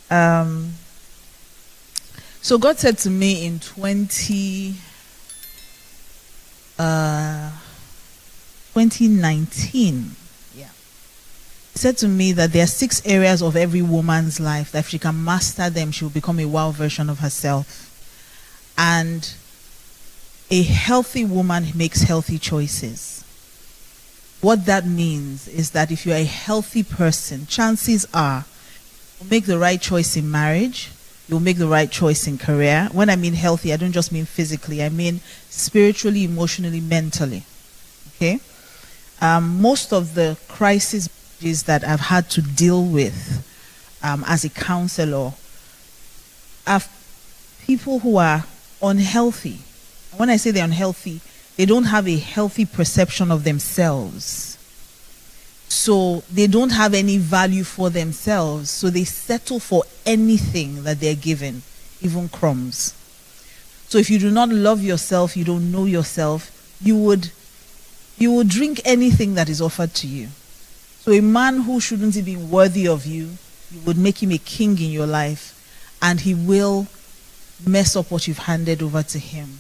Um, so God said to me in 2019, yeah, He said to me that there are 6 areas of every woman's life that if she can master them, she will become a wow version of herself. And a healthy woman makes healthy choices. What that means is that if you're a healthy person, chances are you'll make the right choice in marriage, you'll make the right choice in career. When I mean healthy, I don't just mean physically, I mean spiritually, emotionally, mentally. Okay? Most of the crises that I've had to deal with as a counselor are people who are unhealthy. When I say they're unhealthy, they don't have a healthy perception of themselves. So they don't have any value for themselves. So they settle for anything that they're given, even crumbs. So if you do not love yourself, you don't know yourself, you would drink anything that is offered to you. So a man who shouldn't have been worthy of you, you would make him a king in your life, and he will mess up what you've handed over to him.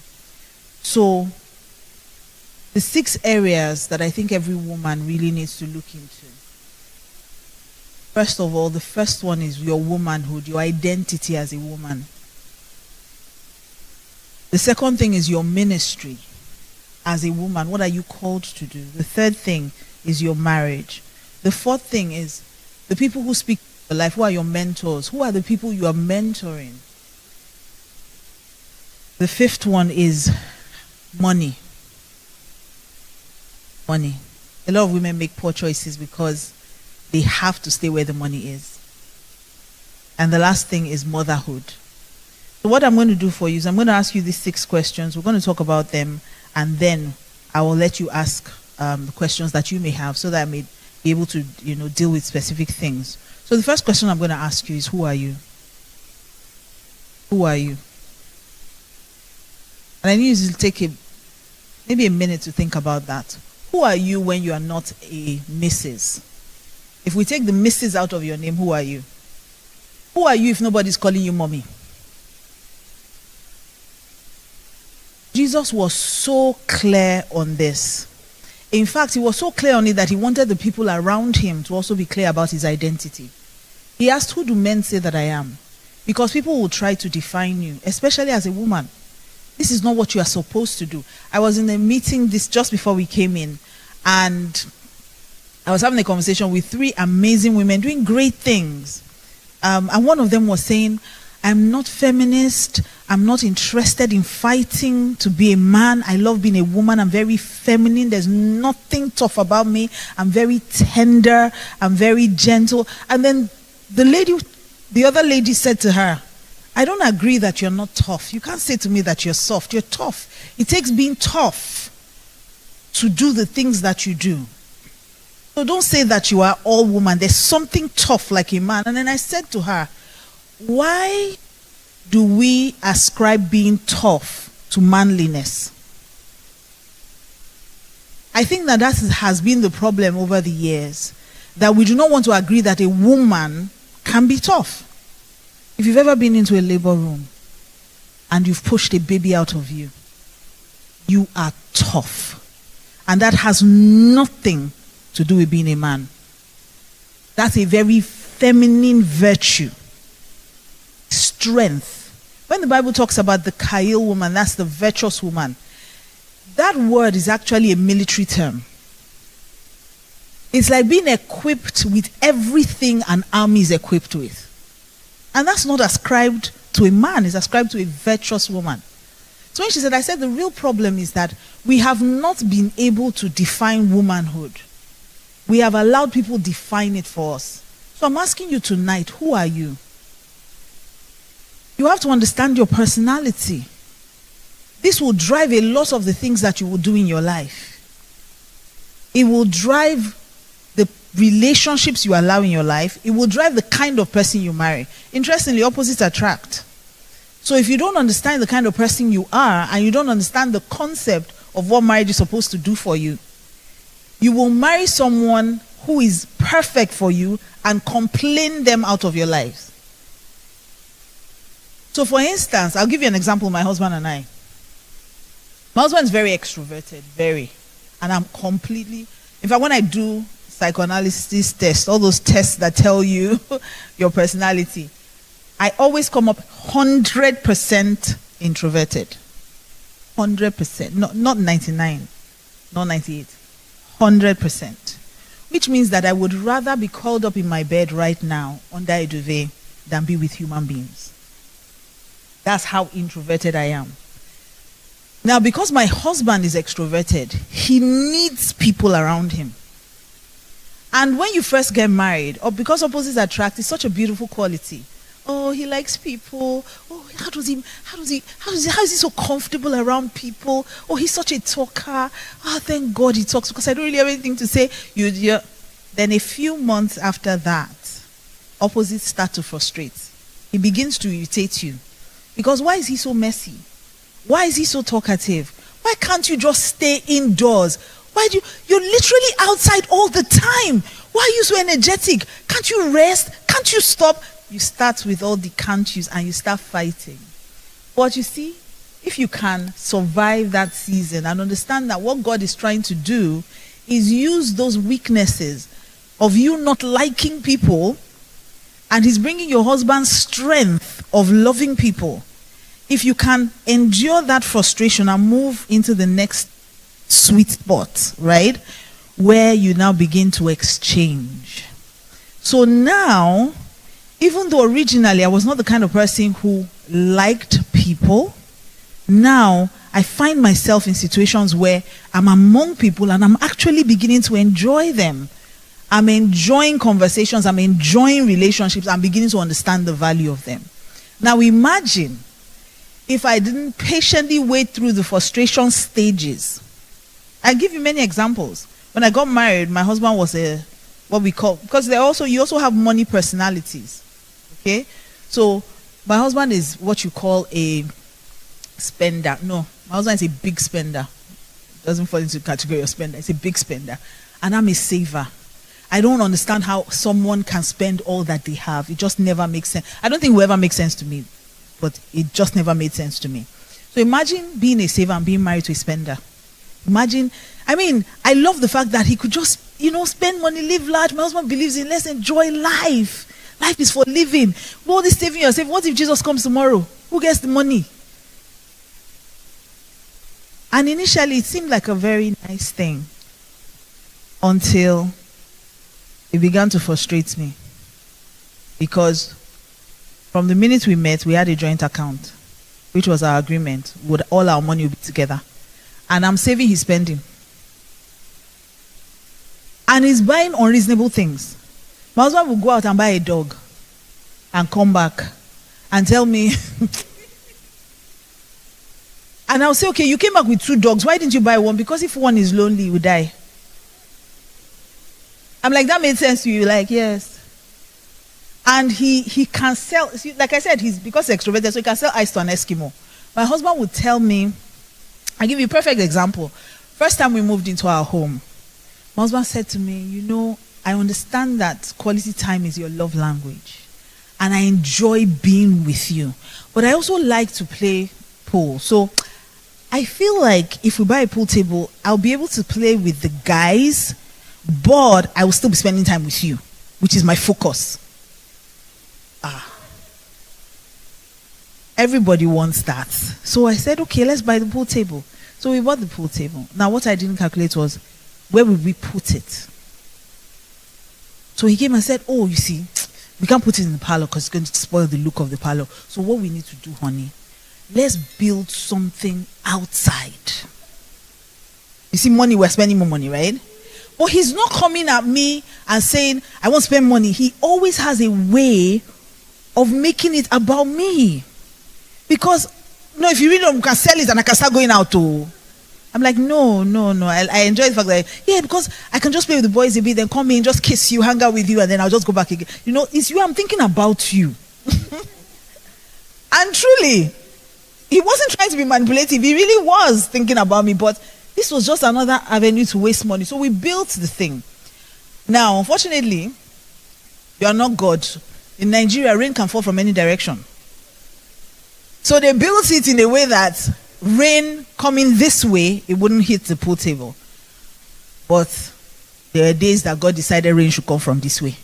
So the 6 areas that I think every woman really needs to look into. First of all, the first one is your womanhood, your identity as a woman. The second thing is your ministry as a woman. What are you called to do? The third thing is your marriage. The fourth thing is the people who speak your life. Who are your mentors? Who are the people you are mentoring? The fifth one is money. Money. A lot of women make poor choices because they have to stay where the money is. And the last thing is motherhood. So what I'm going to do for you is I'm going to ask you these 6 questions. We're going to talk about them, and then I will let you ask the questions that you may have so that I may be able to, deal with specific things. So the first question I'm going to ask you is, who are you? Who are you? And I need you to take maybe a minute to think about that. Who are you when you are not a Mrs.? If we take the Mrs. out of your name, who are you? Who are you if nobody's calling you mommy? Jesus was so clear on this. In fact, he was so clear on it that he wanted the people around him to also be clear about his identity. He asked, who do men say that I am? Because people will try to define you, especially as a woman. This is not what you are supposed to do. I was in a meeting just before we came in, and I was having a conversation with 3 amazing women doing great things. And one of them was saying, I'm not feminist. I'm not interested in fighting to be a man. I love being a woman. I'm very feminine. There's nothing tough about me. I'm very tender. I'm very gentle. And then the other lady said to her, I don't agree that you're not tough. You can't say to me that you're soft. You're tough. It takes being tough to do the things that you do. So don't say that you are all woman. There's something tough like a man. And then I said to her, why do we ascribe being tough to manliness? I think that has been the problem over the years, that we do not want to agree that a woman can be tough. If you've ever been into a labor room and you've pushed a baby out of you, you are tough. And that has nothing to do with being a man. That's a very feminine virtue. Strength. When the Bible talks about the Kail woman, that's the virtuous woman. That word is actually a military term. It's like being equipped with everything an army is equipped with. And that's not ascribed to a man, it's ascribed to a virtuous woman. So when she said, I said the real problem is that we have not been able to define womanhood. We have allowed people define it for us. So I'm asking you tonight, who are you? You have to understand your personality. This will drive a lot of the things that you will do in your life. It will drive the relationships you allow in your life. It will drive the kind of person you marry. Interestingly, opposites attract. So if you don't understand the kind of person you are, and you don't understand the concept of what marriage is supposed to do for you, you will marry someone who is perfect for you and complain them out of your lives. So for instance, I'll give you an example, my husband and I. My husband is very extroverted, very. And I'm completely, in fact, when I do psychoanalysis tests, all those tests that tell you your personality, I always come up 100% introverted. 100%, not 99, not 98, 100%. Which means that I would rather be curled up in my bed right now under a duvet than be with human beings. That's how introverted I am. Now, because my husband is extroverted, he needs people around him. And when you first get married, or because opposites attract, it's such a beautiful quality. Oh, he likes people. Oh, how is he so comfortable around people? Oh, he's such a talker. Oh, thank God he talks, because I don't really have anything to say. Then a few months after that, opposites start to frustrate. He begins to irritate you. Because why is he so messy? Why is he so talkative? Why can't you just stay indoors? You're literally outside all the time. Why are you so energetic? Can't you rest? Can't you stop? You start with all the can't yous and you start fighting. But you see, if you can survive that season and understand that what God is trying to do is use those weaknesses of you not liking people, and he's bringing your husband's strength of loving people. If you can endure that frustration and move into the next sweet spot, right, where you now begin to exchange. So now, even though originally I was not the kind of person who liked people, now I find myself in situations where I'm among people and I'm actually beginning to enjoy them. I'm enjoying conversations, I'm enjoying relationships, I'm beginning to understand the value of them. Now imagine if I didn't patiently wait through the frustration stages. I give you many examples. When I got married, my husband was what we call, because you also have money personalities. Okay? So my husband is what you call a spender. No, my husband is a big spender. Doesn't fall into the category of spender. It's a big spender. And I'm a saver. I don't understand how someone can spend all that they have. It just never makes sense. I don't think it will ever make sense to me, but it just never made sense to me. So imagine being a saver and being married to a spender. Imagine, I love the fact that he could just, spend money, live large. My husband believes in let's enjoy life. Life is for living. All this saving yourself. What if Jesus comes tomorrow? Who gets the money? And initially it seemed like a very nice thing until it began to frustrate me. Because from the minute we met, we had a joint account, which was our agreement. All our money would be together. And I'm saving, he's spending. And he's buying unreasonable things. My husband will go out and buy a dog and come back and tell me, and I'll say, okay, you came back with 2 dogs. Why didn't you buy one? Because if one is lonely, he will die. I'm like, that made sense to you? Like, yes. And he can sell, like I said, because he's extroverted, so he can sell ice to an Eskimo. My husband would tell me, I'll give you a perfect example. First time we moved into our home, my husband said to me, I understand that quality time is your love language. And I enjoy being with you. But I also like to play pool. So I feel like if we buy a pool table, I'll be able to play with the guys, but I will still be spending time with you, which is my focus. Everybody wants that. So I said, okay, let's buy the pool table. So we bought the pool table. Now what I didn't calculate was, where would we put it? So he came and said, oh, you see, we can't put it in the parlor because it's going to spoil the look of the parlor. So what we need to do, honey, let's build something outside. You see, we're spending more money, right? But he's not coming at me and saying, I won't spend money. He always has a way of making it about me. Because, if you really can sell it and I can start going out too. I'm like, no. I enjoy the fact that, because I can just play with the boys a bit, then come in, just kiss you, hang out with you, and then I'll just go back again. It's you, I'm thinking about you. And truly, he wasn't trying to be manipulative. He really was thinking about me, but this was just another avenue to waste money. So we built the thing. Now, unfortunately, you are not God. In Nigeria, rain can fall from any direction. So they built it in a way that rain coming this way, it wouldn't hit the pool table. But there are days that God decided rain should come from this way.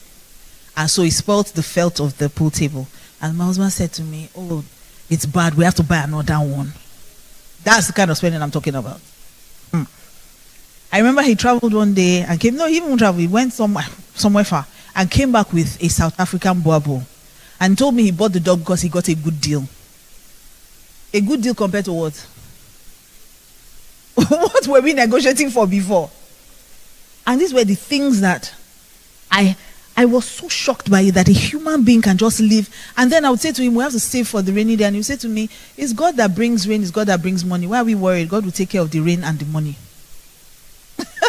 And so he spoiled the felt of the pool table. And my husband said to me, oh, it's bad. We have to buy another one. That's the kind of spending I'm talking about. I remember he traveled one day and came. No, he didn't travel. He went somewhere far and came back with a South African boabo and told me he bought the dog because he got a good deal. A good deal compared to what? What were we negotiating for before? And these were the things that I was so shocked by it, that a human being can just live. And then I would say to him, we have to save for the rainy day. And he would say to me, it's God that brings rain, it's God that brings money. Why are we worried? God will take care of the rain and the money.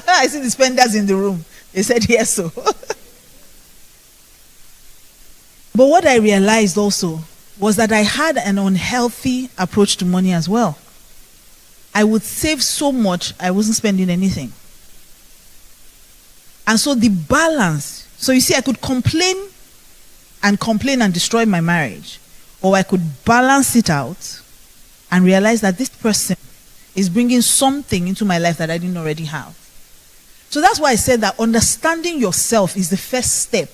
I see the spenders in the room. They said yes, so. But what I realized also was that I had an unhealthy approach to money as well. I would save so much, I wasn't spending anything. And so the balance, so you see, I could complain and destroy my marriage, or I could balance it out and realize that this person is bringing something into my life that I didn't already have. So that's why I said that understanding yourself is the first step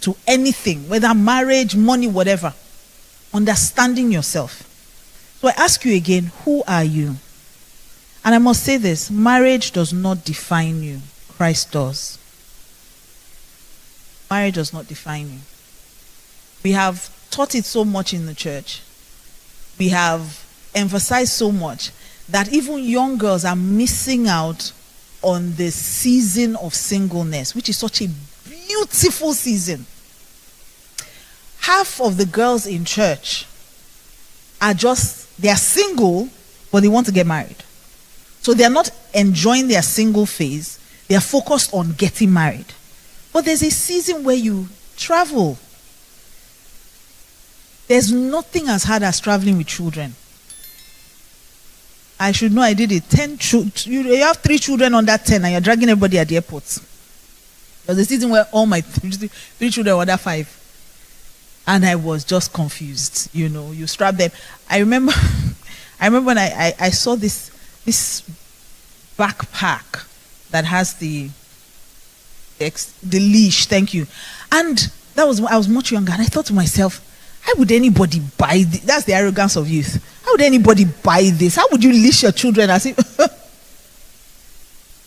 to anything, whether marriage, money, whatever. Understanding yourself. So I ask you again, who are you? And I must say this, marriage does not define you. Christ does. Marriage does not define you. We have taught it so much in the church. We have emphasized so much that even young girls are missing out on the season of singleness, which is such a beautiful season. Half of the girls in church they are single, but they want to get married. So they are not enjoying their single phase. They are focused on getting married. But there's a season where you travel. There's nothing as hard as traveling with children. I should know I did it. You have 3 children under 10 and you're dragging everybody at the airport. There was a season where all my 3 children were under 5. And I was just confused. You strap them. I remember when I saw this backpack that has the leash, thank you. And I was much younger, and I thought to myself, how would anybody buy this? That's the arrogance of youth. How would anybody buy this? How would you leash your children as if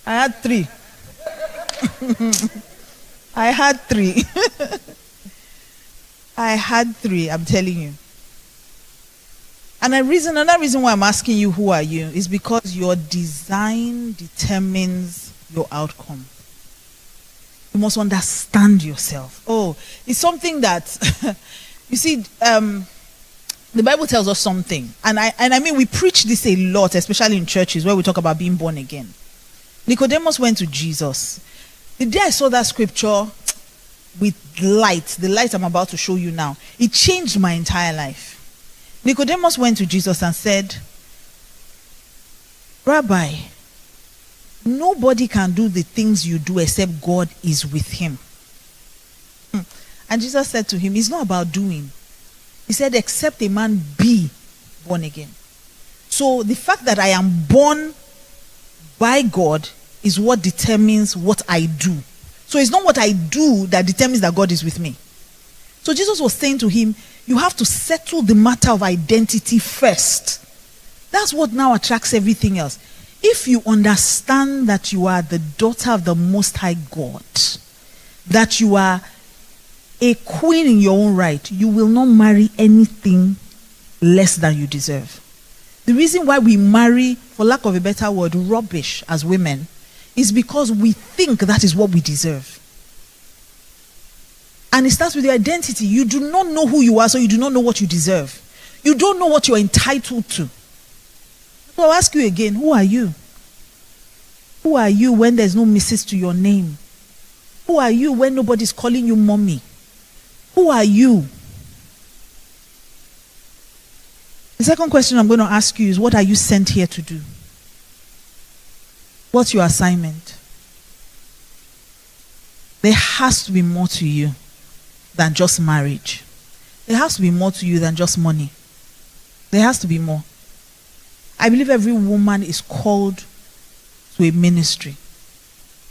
I had 3. I had 3. I had 3, I'm telling you. And another reason why I'm asking you who are you is because your design determines your outcome. You must understand yourself. Oh, it's something that you see, the Bible tells us something. And I mean, we preach this a lot, especially in churches where we talk about being born again. Nicodemus went to Jesus. The day I saw that scripture with the light I'm about to show you now, it changed my entire life. Nicodemus went to Jesus and said, Rabbi, nobody can do the things you do except God is with him. And Jesus said to him, it's not about doing. He said, except a man be born again. So the fact that I am born by God is what determines what I do. So it's not what I do that determines that God is with me. So Jesus was saying to him, you have to settle the matter of identity first. That's what now attracts everything else. If you understand that you are the daughter of the Most High God, that you are a queen in your own right, you will not marry anything less than you deserve. The reason why we marry, for lack of a better word, rubbish as women, is because we think that is what we deserve. And it starts with your identity. You do not know who you are, so you do not know what you deserve. You don't know what you're entitled to. So I'll ask you again, who are you? Who are you when there's no Mrs. to your name? Who are you when nobody's calling you mommy? Who are you? The second question I'm going to ask you is, what are you sent here to do? What's your assignment? There has to be more to you than just marriage. There has to be more to you than just money. There has to be more. I believe every woman is called to a ministry.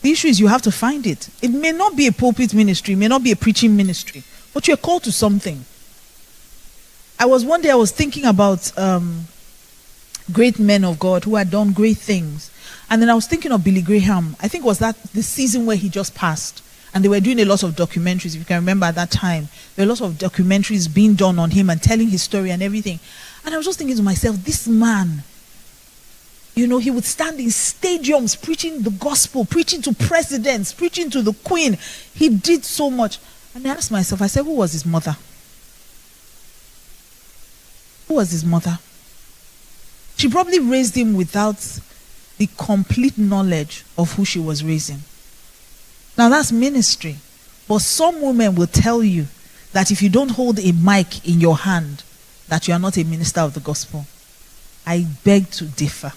The issue is you have to find it. It may not be a pulpit ministry, it may not be a preaching ministry, but you're called to something. One day I was thinking about great men of God who had done great things. And then I was thinking of Billy Graham. I think it was that the season where he just passed. And they were doing a lot of documentaries, if you can remember at that time. There were lots of documentaries being done on him and telling his story and everything. And I was just thinking to myself, this man, he would stand in stadiums preaching the gospel, preaching to presidents, preaching to the queen. He did so much. And I asked myself, I said, who was his mother? Who was his mother? She probably raised him without the complete knowledge of who she was raising. Now that's ministry. But some women will tell you that if you don't hold a mic in your hand, that you are not a minister of the gospel. I beg to differ.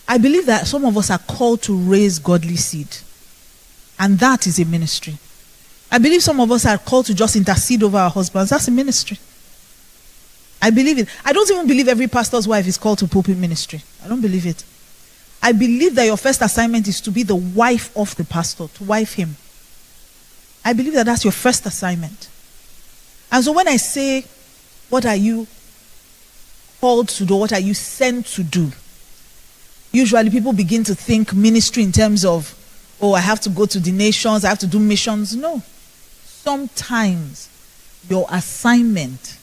I believe that some of us are called to raise godly seed. And that is a ministry. I believe some of us are called to just intercede over our husbands. That's a ministry. I believe it. I don't even believe every pastor's wife is called to pulpit ministry. I don't believe it. I believe that your first assignment is to be the wife of the pastor, to wife him. I believe that that's your first assignment. And so when I say, what are you called to do? What are you sent to do? Usually people begin to think ministry in terms of, I have to go to the nations, I have to do missions. No. Sometimes your assignment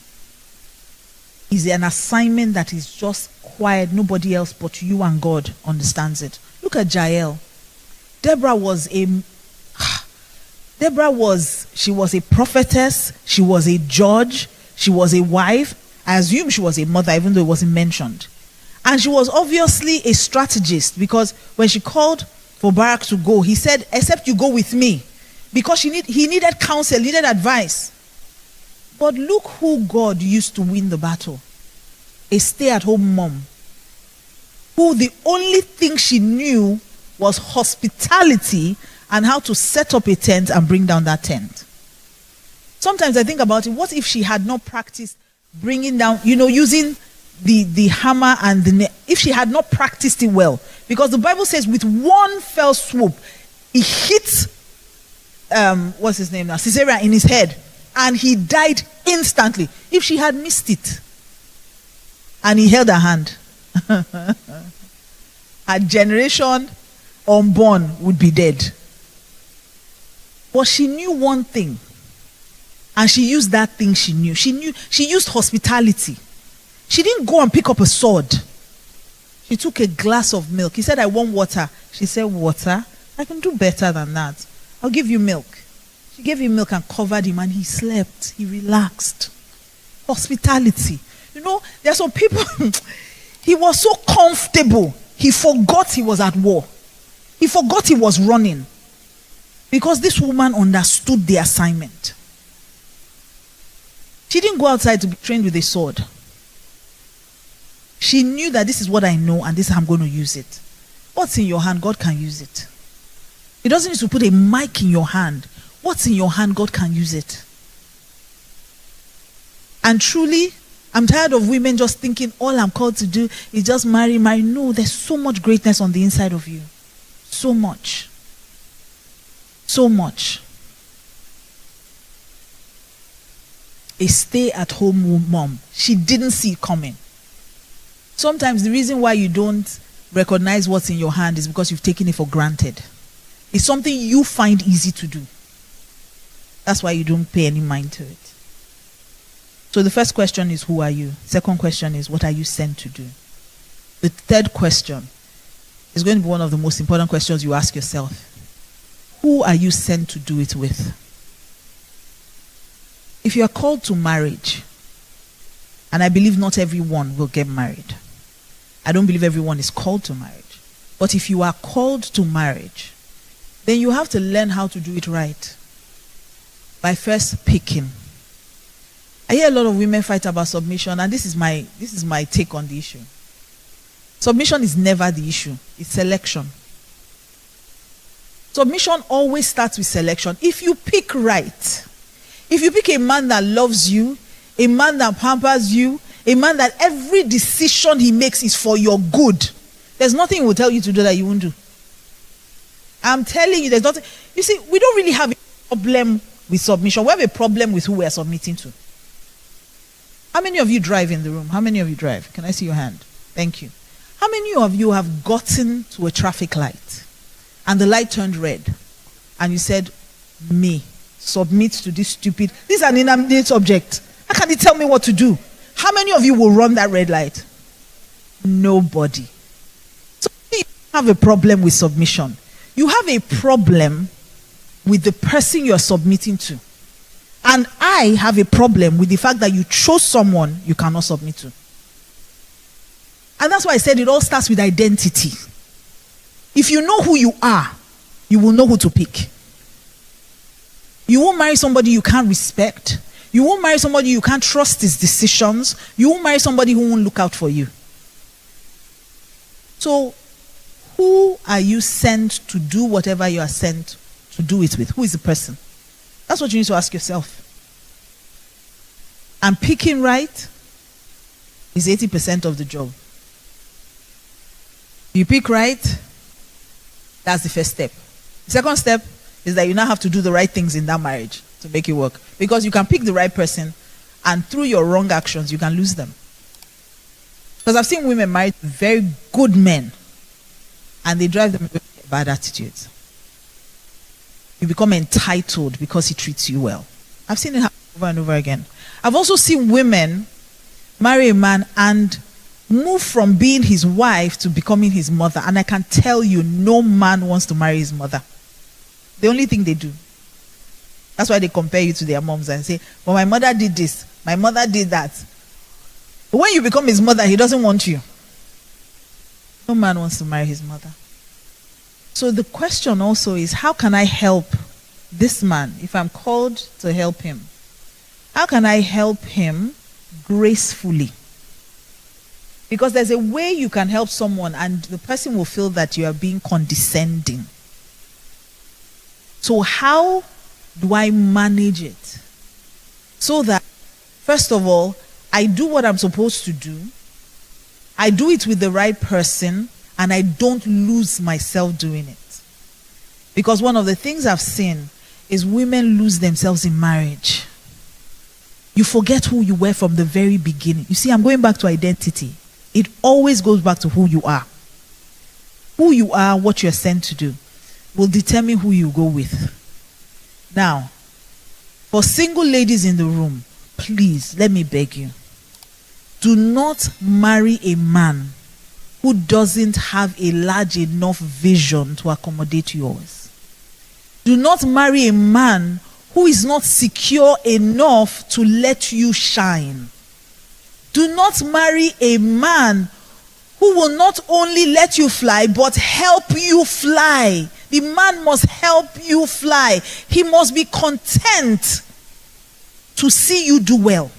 is an assignment that is just quiet. Nobody else but you and God understands it. Look at Jael. Deborah was a prophetess. She was a judge. She was a wife. I assume she was a mother, even though it wasn't mentioned. And she was obviously a strategist, because when she called for Barak to go, he said, except you go with me. Because he needed counsel, needed advice. But look who God used to win the battle. A stay-at-home mom, who the only thing she knew was hospitality and how to set up a tent and bring down that tent. Sometimes I think about it, what if she had not practiced bringing down, using the hammer and the nail, if she had not practiced it well? Because the Bible says with one fell swoop, he hit, what's his name now, Sisera in his head, and he died instantly. If she had missed it, and he held her hand, her generation unborn would be dead. But she knew one thing, and she used that thing she knew. She used hospitality. She didn't go and pick up a sword. She took a glass of milk. He said, I want water. She said, water? I can do better than that. I'll give you milk. She gave him milk and covered him, and he slept. He relaxed. Hospitality. There are some people, he was so comfortable, he forgot he was at war. He forgot he was running. Because this woman understood the assignment. She didn't go outside to be trained with a sword. She knew that this is what I know and this is how I'm going to use it. What's in your hand, God can use it. He doesn't need to put a mic in your hand. What's in your hand, God can use it. And truly, I'm tired of women just thinking all I'm called to do is just marry. No, there's so much greatness on the inside of you. So much. So much. A stay-at-home mom. She didn't see it coming. Sometimes the reason why you don't recognize what's in your hand is because you've taken it for granted. It's something you find easy to do. That's why you don't pay any mind to it. So the first question is, who are you? Second question is, what are you sent to do? The third question is going to be one of the most important questions you ask yourself. Who are you sent to do it with? If you are called to marriage, and I believe not everyone will get married. I don't believe everyone is called to marriage. But if you are called to marriage, then you have to learn how to do it right. By first picking. I hear a lot of women fight about submission, and this is my take on the issue. Submission is never the issue. It's selection. Submission always starts with selection. If you pick right, if you pick a man that loves you, a man that pampers you, A man that every decision he makes is for your good. There's nothing he will tell you to do that you won't do. I'm telling you, there's nothing. You see, we don't really have a problem with submission. We have a problem with who we are submitting to. How many of you drive in the room? How many of you drive? Can I see your hand? Thank you. How many of you have gotten to a traffic light and the light turned red and you said, me, submit to this stupid, this is an inanimate object. How can he tell me what to do? How many of you will run that red light? Nobody. So you have a problem with submission. You have a problem with the person you're submitting to. And I have a problem with the fact that you chose someone you cannot submit to. And that's why I said it all starts with identity. If you know who you are, you will know who to pick. You won't marry somebody you can't respect. You won't marry somebody you can't trust his decisions. You won't marry somebody who won't look out for you. So, who are you sent to do whatever you are sent to do it with? Who is the person? That's what you need to ask yourself. And picking right is 80% of the job. You pick right, that's the first step. The second step is that you now have to do the right things in that marriage to make it work. Because you can pick the right person and through your wrong actions, you can lose them. Because I've seen women married very good men and they drive them with bad attitudes. You become entitled because he treats you well. I've seen it happen over and over again. I've also seen women marry a man and move from being his wife to becoming his mother. And I can tell you, no man wants to marry his mother. The only thing they do. That's why they compare you to their moms and say, well, my mother did this, my mother did that. But when you become his mother, he doesn't want you. No man wants to marry his mother. So the question also is, how can I help this man if I'm called to help him? How can I help him gracefully? Because there's a way you can help someone and the person will feel that you are being condescending. So how do I manage it? So that, first of all, I do what I'm supposed to do. I do it with the right person and I don't lose myself doing it. Because one of the things I've seen is women lose themselves in marriage. You forget who you were from the very beginning. You see, I'm going back to identity. It always goes back to who you are. Who you are, what you're sent to do, will determine who you go with. Now, for single ladies in the room, please, let me beg you. Do not marry a man who doesn't have a large enough vision to accommodate yours. Do not marry a man who is not secure enough to let you shine. Do not marry a man who will not only let you fly, but help you fly. The man must help you fly. He must be content to see you do well. You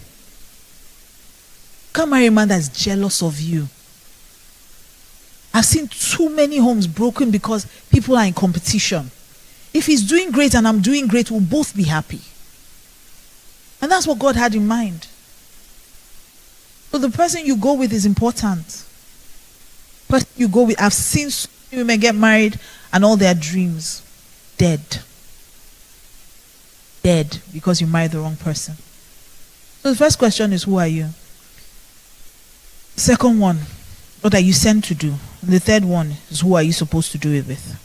can't marry a man that's jealous of you. I've seen too many homes broken because people are in competition. If he's doing great and I'm doing great, we'll both be happy. And that's what God had in mind. So the person you go with is important. Person you go with, I've seen so many women get married and all their dreams dead. Dead because you married the wrong person. So the first question is, who are you? Second one, what are you sent to do? And the third one is, who are you supposed to do it with?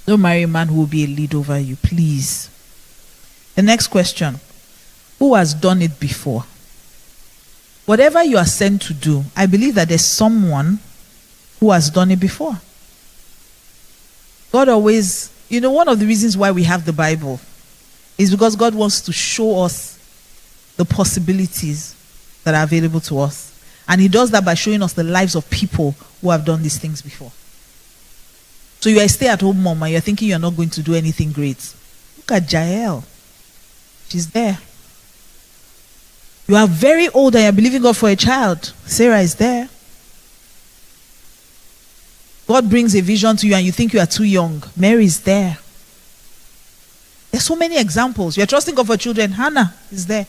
Don't marry a man who will be a lead over you, please. The next question, who has done it before? Whatever you are sent to do, I believe that there's someone who has done it before. God always, one of the reasons why we have the Bible is because God wants to show us the possibilities that are available to us. And he does that by showing us the lives of people who have done these things before. So you are a stay-at-home mom and you're thinking you're not going to do anything great. Look at Jael. She's there. You are very old and you're believing God for a child. Sarah is there. God brings a vision to you and you think you are too young. Mary is there. There's so many examples. You're trusting God for children. Hannah is there.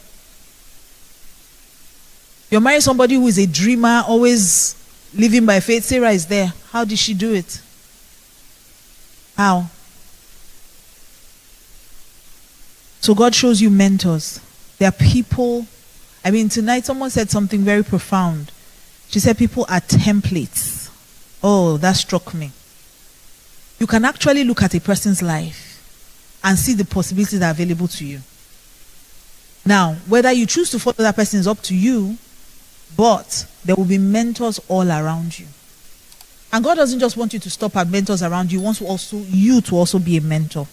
You're marrying somebody who is a dreamer, always living by faith. Sarah is there. How did she do it? How? So God shows you mentors. There are people. I mean, tonight someone said something very profound. She said people are templates. Oh, that struck me. You can actually look at a person's life and see the possibilities that are available to you. Now, whether you choose to follow that person is up to you, but there will be mentors all around you. And God doesn't just want you to stop at mentors around you. He wants you to also be a mentor.